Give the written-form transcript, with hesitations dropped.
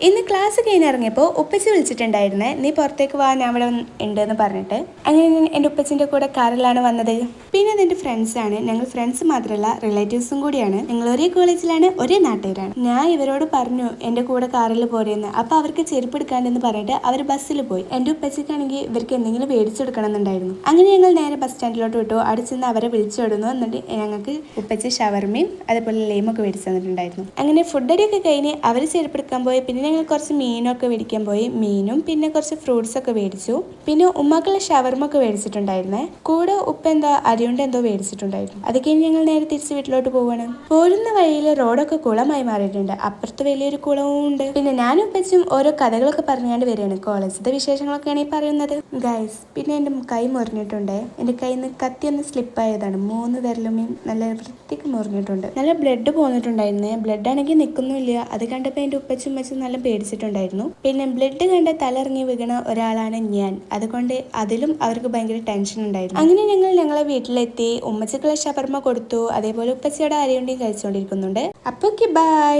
ഇന്ന് ക്ലാസ് കഴിഞ്ഞ് ഇറങ്ങിയപ്പോൾ ഉപ്പച്ചി വിളിച്ചിട്ടുണ്ടായിരുന്നേ, നീ പുറത്തേക്ക് വാ, ഞാൻ ഇവിടെ ഉണ്ടെന്ന് പറഞ്ഞിട്ട്. അങ്ങനെ ഞാൻ എൻ്റെ ഉപ്പച്ചിൻ്റെ കൂടെ കാറിലാണ് വന്നത്. പിന്നെ അതെൻ്റെ ഫ്രണ്ട്സാണ്. ഞങ്ങൾ ഫ്രണ്ട്സ് മാത്രമല്ല റിലേറ്റീവ്സും കൂടിയാണ്. ഞങ്ങൾ ഒരേ കോളേജിലാണ്, ഒരേ നാട്ടുകാരാണ്. ഞാൻ ഇവരോട് പറഞ്ഞു എൻ്റെ കൂടെ കാറിൽ പോരെന്ന്. അപ്പോൾ അവർക്ക് ചെരുപ്പ് എടുക്കാണ്ടെന്ന് പറഞ്ഞിട്ട് അവർ ബസ്സിൽ പോയി. എൻ്റെ ഉപ്പച്ചിക്കാണെങ്കിൽ ഇവർക്ക് എന്തെങ്കിലും മേടിച്ചെടുക്കണം എന്നുണ്ടായിരുന്നു. അങ്ങനെ ഞങ്ങൾ നേരെ ബസ് സ്റ്റാൻഡിലോട്ട് വിട്ടു. അവിടെ ചെന്ന് അവരെ വിളിച്ചോടുന്നു. എന്നിട്ട് ഞങ്ങൾക്ക് ഉപ്പച്ചി ഷവർമയും അതുപോലെ ലെയിമൊക്കെ മേടിച്ചു തന്നിട്ടുണ്ടായിരുന്നു. അങ്ങനെ ഫുഡ് അടിയൊക്കെ കഴിഞ്ഞ് അവർ ചെരുപ്പെടുക്കാൻ പോയി. പിന്നെ ഞങ്ങൾ കുറച്ച് മീനൊക്കെ മേടിക്കാൻ പോയി. മീനും പിന്നെ കുറച്ച് ഫ്രൂട്ട്സ് ഒക്കെ മേടിച്ചു. പിന്നെ ഉമ്മാക്കുള്ള ഷവർമൊക്കെ മേടിച്ചിട്ടുണ്ടായിരുന്നേ. കൂടെ ഉപ്പ എന്തോ അരിയുണ്ട എന്തോ മേടിച്ചിട്ടുണ്ടായിരുന്നു. അത് കഴിഞ്ഞ് ഞങ്ങൾ നേരെ തിരിച്ച് വീട്ടിലോട്ട് പോവാണ്. പോരുന്ന വഴിയിൽ റോഡൊക്കെ കുളമായി മാറിയിട്ടുണ്ട്. അപ്പുറത്ത് വലിയൊരു കുളവും ഉണ്ട്. പിന്നെ ഞാനും ഉപ്പച്ചും ഓരോ കഥകളൊക്കെ പറഞ്ഞുകൊണ്ട് വരികയാണ്. കോളേജിലെ വിശേഷങ്ങളൊക്കെയാണ് ഈ പറയുന്നത് ഗൈസ്. പിന്നെ എൻ്റെ കൈ മുറിഞ്ഞിട്ടുണ്ട്. എൻ്റെ കയ്യിൽ നിന്ന് കത്തി ഒന്ന് സ്ലിപ്പായതാണ്. 3 വിരലും നല്ല വൃത്തിക്ക് മുറിഞ്ഞിട്ടുണ്ട്. നല്ല ബ്ലഡ് പോന്നിട്ടുണ്ടായിരുന്നേ. ബ്ലഡ് ആണെങ്കിൽ നിൽക്കുന്നില്ല. അത് കണ്ടപ്പോൾ എൻ്റെ ഉപ്പച്ചും നല്ല പേടിച്ചിട്ടുണ്ടായിരുന്നു. പിന്നെ ബ്ലഡ് കണ്ട് തലയിറങ്ങി വീണ ഒരാളാണ് ഞാൻ. അതുകൊണ്ട് അതിലും അവർക്ക് ഭയങ്കര ടെൻഷൻ ഉണ്ടായിരുന്നു. അങ്ങനെ ഞങ്ങളെ വീട്ടിലെത്തി. ഉമ്മച്ചക്കുള്ള ഷവർമ കൊടുത്തു. അതേപോലെ ഉപ്പച്ചയുടെ അരിയുണ്ടിയും കഴിച്ചുകൊണ്ടിരിക്കുന്നുണ്ട്. അപ്പോൾ ബൈ.